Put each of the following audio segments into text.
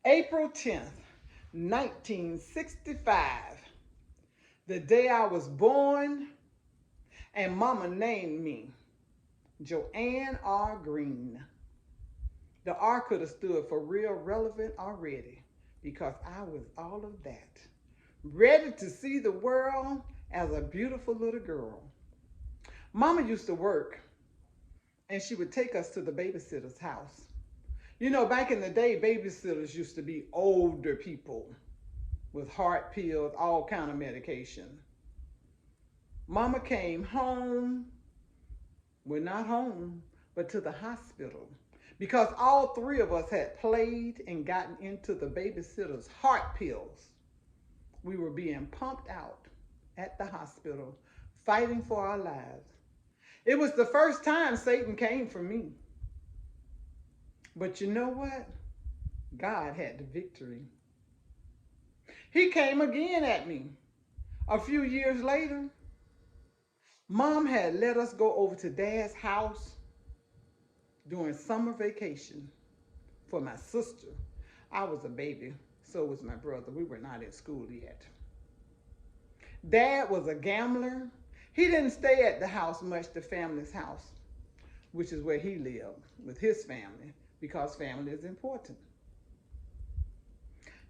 April 10th, 1965, the day I was born, and Mama named me Joanne R. Green. The R could have stood for real relevant already because I was all of that. Ready to see the world as a beautiful little girl. Mama used to work and she would take us to the babysitter's house. You know, back in the day, babysitters used to be older people with heart pills, all kind of medication. Mama came home, well, not home, but to the hospital because all three of us had played and gotten into the babysitter's heart pills. We were being pumped out at the hospital, fighting for our lives. It was the first time Satan came for me. But you know what? God had the victory. He came again at me. A few years later, Mom had let us go over to Dad's house during summer vacation for my sister. I was a baby, so was my brother. We were not in school yet. Dad was a gambler. He didn't stay at the house much, the family's house, which is where he lived with his family because family is important.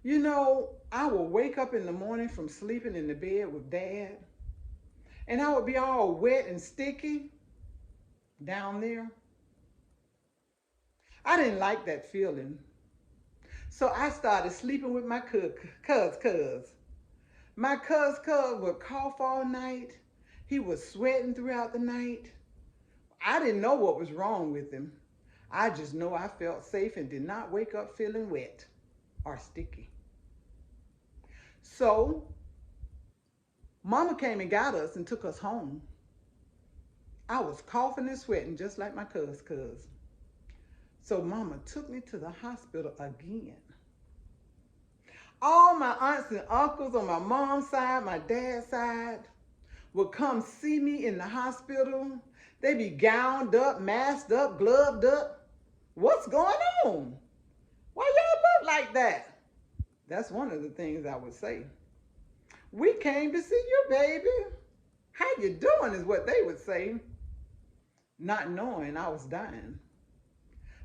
You know, I would wake up in the morning from sleeping in the bed with Dad, and I would be all wet and sticky down there. I didn't like that feeling. So I started sleeping with my cuz. My cuz would cough all night. He was sweating throughout the night. I didn't know what was wrong with him. I just know I felt safe and did not wake up feeling wet or sticky. So Mama came and got us and took us home. I was coughing and sweating just like my cuz. So Mama took me to the hospital again. All my aunts and uncles on my mom's side, my dad's side, would come see me in the hospital. They be gowned up, masked up, gloved up. What's going on? Why y'all look like that? That's one of the things I would say. We came to see you, baby. How you doing is what they would say, not knowing I was dying.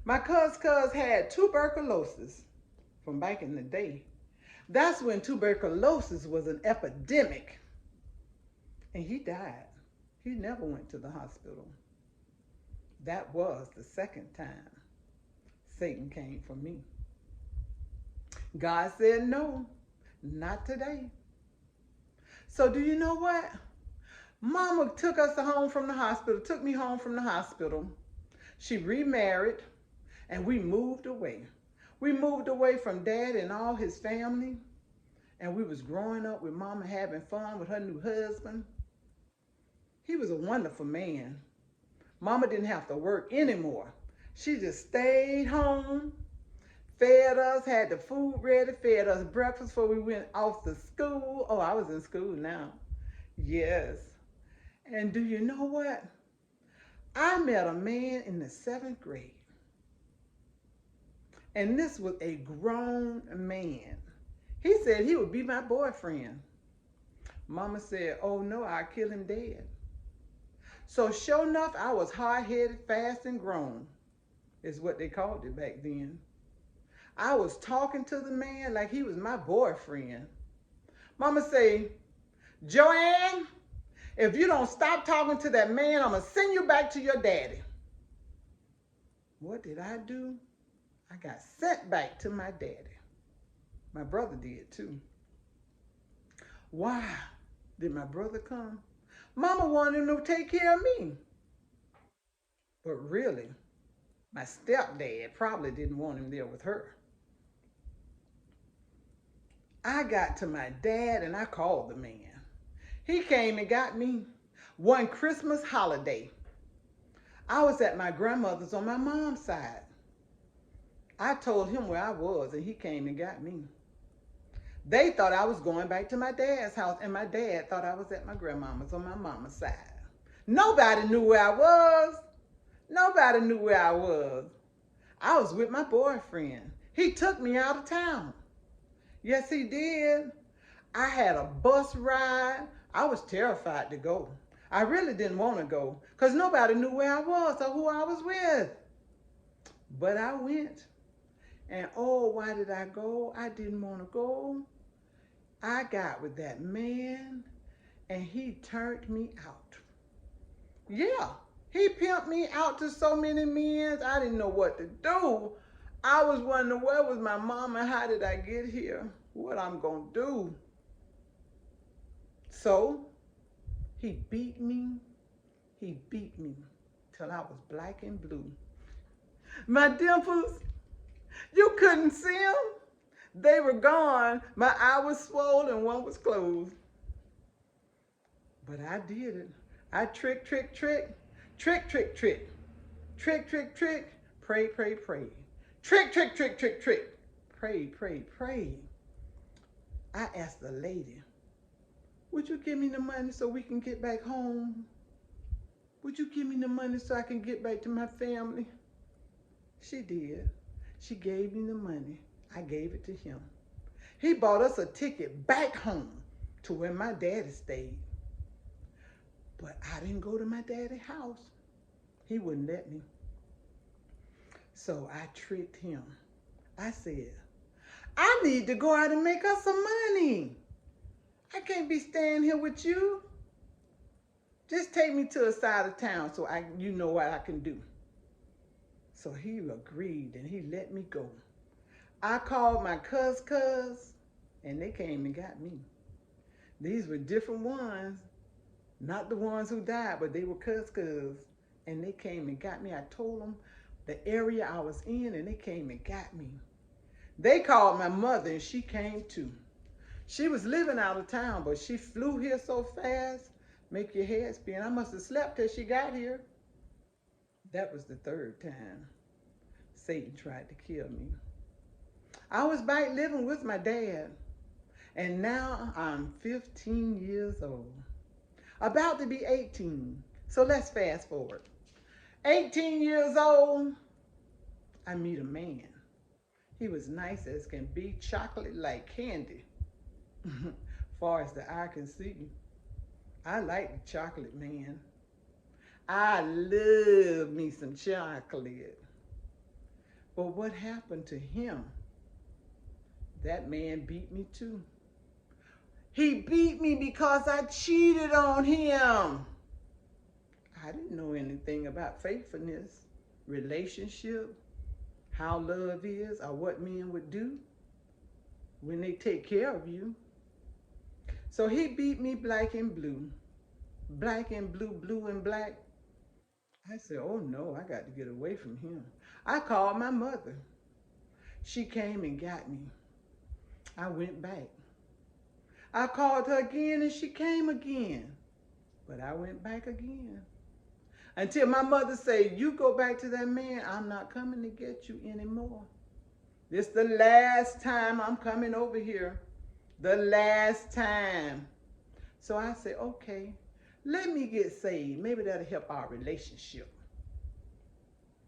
My cuz had tuberculosis from back in the day. That's when tuberculosis was an epidemic. And he died. He never went to the hospital. That was the second time Satan came for me. God said, no, not today. So do you know what? Mama took us home from the hospital, took me home from the hospital. She remarried and we moved away. We moved away from Dad and all his family. And we was growing up with Mama having fun with her new husband. He was a wonderful man. Mama didn't have to work anymore. She just stayed home, fed us, had the food ready, fed us breakfast before we went off to school. Oh, I was in school now. Yes. And do you know what? I met a man in the 7th grade. And this was a grown man. He said he would be my boyfriend. Mama said, oh no, I'll kill him dead. So sure enough, I was hard-headed, fast, and grown, is what they called it back then. I was talking to the man like he was my boyfriend. Mama say, Joanne, if you don't stop talking to that man, I'm going to send you back to your daddy. What did I do? I got sent back to my daddy. My brother did too. Why did my brother come? Mama wanted him to take care of me. But really, my stepdad probably didn't want him there with her. I got to my dad and I called the man. He came and got me one Christmas holiday. I was at my grandmother's on my mom's side. I told him where I was and he came and got me. They thought I was going back to my dad's house and my dad thought I was at my grandmama's on my mama's side. Nobody knew where I was. Nobody knew where I was. I was with my boyfriend. He took me out of town. Yes, he did. I had a bus ride. I was terrified to go. I really didn't want to go because nobody knew where I was or who I was with. But I went. And oh, why did I go? I didn't want to go. I got with that man and he turned me out. Yeah, he pimped me out to so many men. I didn't know what to do. I was wondering, where was my mama? How did I get here? What I'm going to do? So he beat me. He beat me till I was black and blue. My dimples, you couldn't see them. They were gone. My eye was swollen, one was closed. But I did it. I trick, trick, trick, trick, trick, trick, trick, trick, trick, pray, pray, pray. Trick, trick, trick, trick, trick, pray, pray, pray. I asked the lady, would you give me the money so we can get back home? Would you give me the money so I can get back to my family? She did. She gave me the money. I gave it to him. He bought us a ticket back home to where my daddy stayed. But I didn't go to my daddy's house. He wouldn't let me. So I tricked him. I said, I need to go out and make us some money. I can't be staying here with you. Just take me to a side of town so you know what I can do. So he agreed and he let me go. I called my cuz, and they came and got me. These were different ones, not the ones who died, but they were cuz, and they came and got me. I told them the area I was in, and they came and got me. They called my mother, and she came too. She was living out of town, but she flew here so fast, make your head spin. I must have slept till she got here. That was the third time Satan tried to kill me. I was back living with my dad, and now I'm 15 years old, about to be 18. So let's fast forward. 18 years old, I meet a man. He was nice as can be, chocolate like candy. Far as the eye can see. I like the chocolate, man. I love me some chocolate. But what happened to him? That man beat me too. He beat me because I cheated on him. I didn't know anything about faithfulness, relationship, how love is, or what men would do when they take care of you. So he beat me black and blue. Black and blue, blue and black. I said, oh no, I got to get away from him. I called my mother. She came and got me. I went back. I called her again and she came again. But I went back again. Until my mother said, you go back to that man, I'm not coming to get you anymore. This the last time I'm coming over here. The last time. So I said, okay, let me get saved. Maybe that'll help our relationship.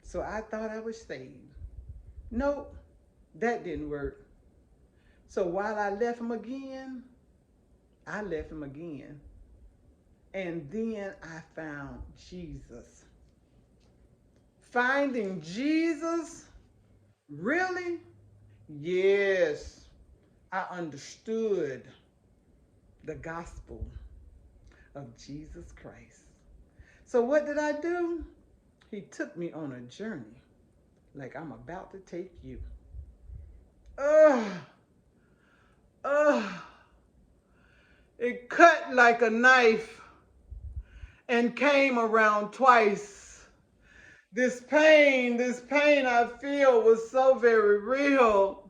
So I thought I was saved. Nope, that didn't work. So while I left him again, I left him again. And then I found Jesus. Finding Jesus? Really? Yes. I understood the gospel of Jesus Christ. So what did I do? He took me on a journey like I'm about to take you. It cut like a knife and came around twice. This pain I feel was so very real.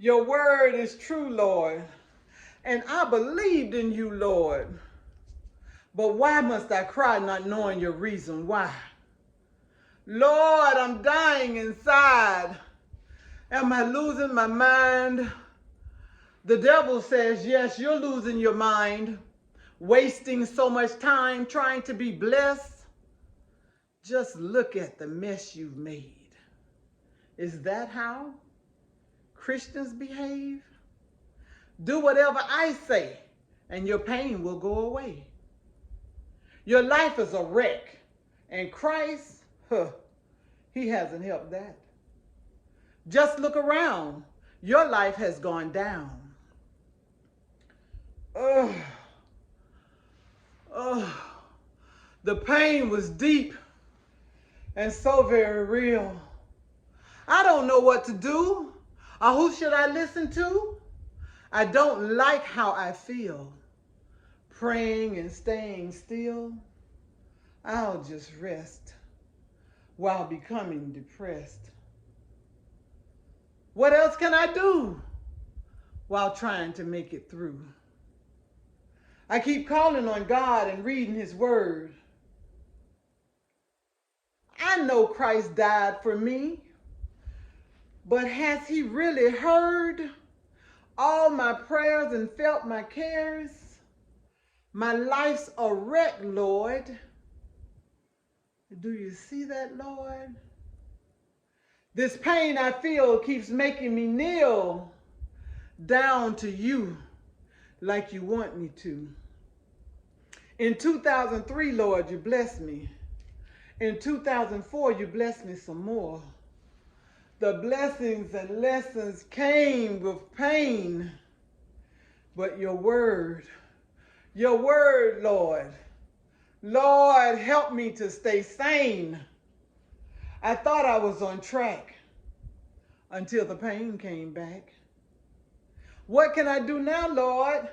Your word is true, Lord, and I believed in you, Lord. But why must I cry not knowing your reason why? Lord, I'm dying inside. Am I losing my mind? The devil says, yes, you're losing your mind, wasting so much time trying to be blessed. Just look at the mess you've made. Is that how Christians behave? Do whatever I say and your pain will go away. Your life is a wreck, and Christ, he hasn't helped that. Just look around. Your life has gone down. Ugh. Ugh. The pain was deep and so very real. I don't know what to do, or who should I listen to? I don't like how I feel. Praying and staying still, I'll just rest while becoming depressed. What else can I do while trying to make it through? I keep calling on God and reading his word. I know Christ died for me, but has he really heard all my prayers and felt my cares? My life's a wreck, Lord. Do you see that, Lord? This pain I feel keeps making me kneel down to you like you want me to. In 2003, Lord, you blessed me. In 2004, you blessed me some more. The blessings and lessons came with pain, but your word, Lord, Lord, help me to stay sane. I thought I was on track until the pain came back. What can I do now, Lord?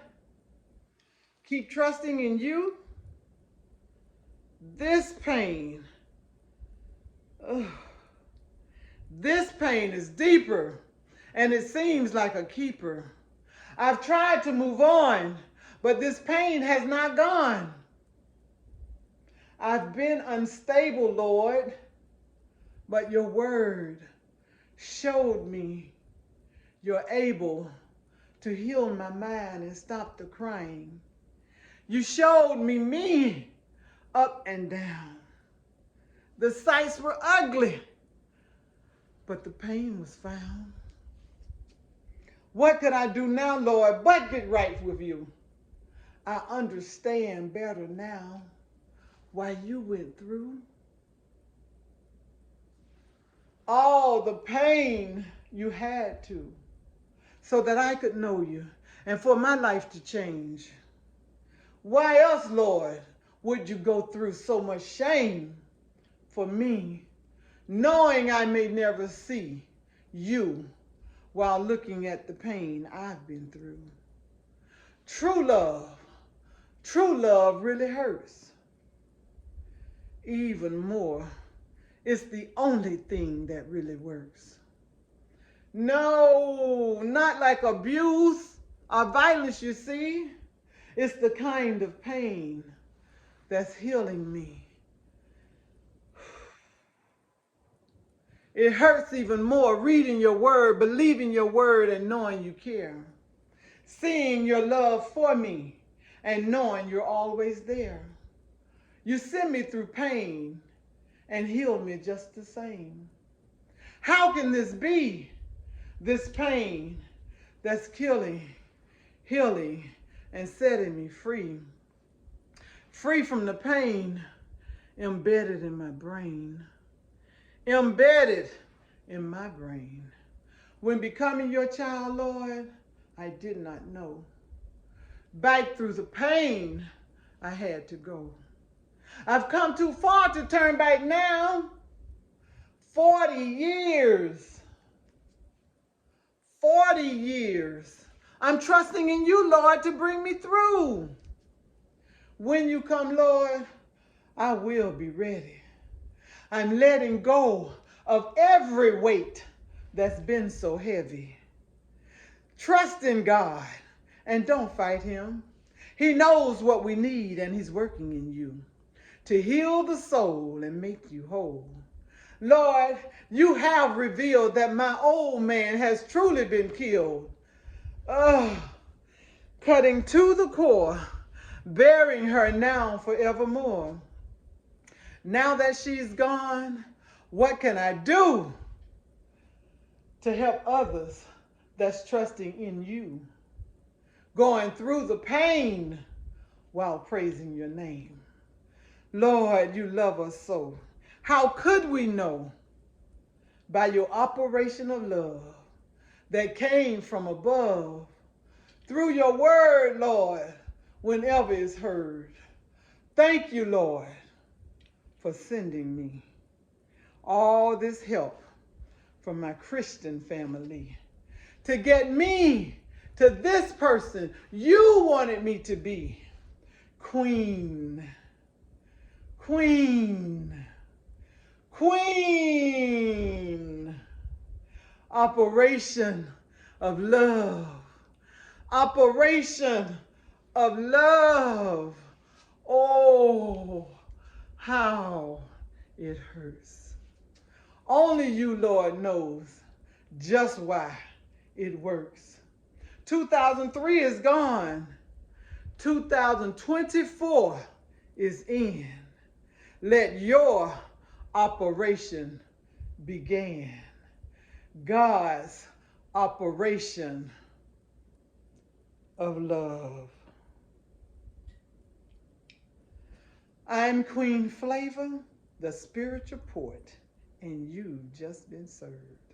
Keep trusting in you? This pain, this pain is deeper, and it seems like a keeper. I've tried to move on, but this pain has not gone. I've been unstable, Lord, but your word showed me you're able to heal my mind and stop the crying. You showed me up and down. The sights were ugly, but the pain was found. What could I do now, Lord, but get right with you? I understand better now why you went through all the pain you had to, so that I could know you and for my life to change. Why else, Lord, would you go through so much shame for me, knowing I may never see you while looking at the pain I've been through? True love really hurts. Even more, it's the only thing that really works. No, not like abuse or violence, you see. It's the kind of pain that's healing me. It hurts even more reading your word, believing your word, and knowing you care. Seeing your love for me and knowing you're always there. You send me through pain and heal me just the same. How can this be? This pain that's killing, healing, and setting me free. Free from the pain embedded in my brain. Embedded in my brain. When becoming your child, Lord, I did not know. Back through the pain, I had to go. I've come too far to turn back now. 40 years. 40 years. I'm trusting in you, Lord, to bring me through. When you come, Lord, I will be ready. I'm letting go of every weight that's been so heavy. Trust in God and don't fight him. He knows what we need and he's working in you to heal the soul and make you whole. Lord, you have revealed that my old man has truly been killed. Cutting to the core, burying her now forevermore. Now that she's gone, what can I do? to help others that's trusting in you, going through the pain while praising your name. Lord, you love us so. How could we know? By your operation of love that came from above, through your word, Lord, whenever it's heard. Thank you, Lord, for sending me all this help from my Christian family to get me to this person you wanted me to be. Queen, queen, queen. Operation of love. Operation of love. Oh, how it hurts. Only you, Lord, knows just why it works. 2003 is gone. 2024 is in. Let your operation begin. God's operation of love. I'm Queen Flavor, the spiritual poet, and you've just been served.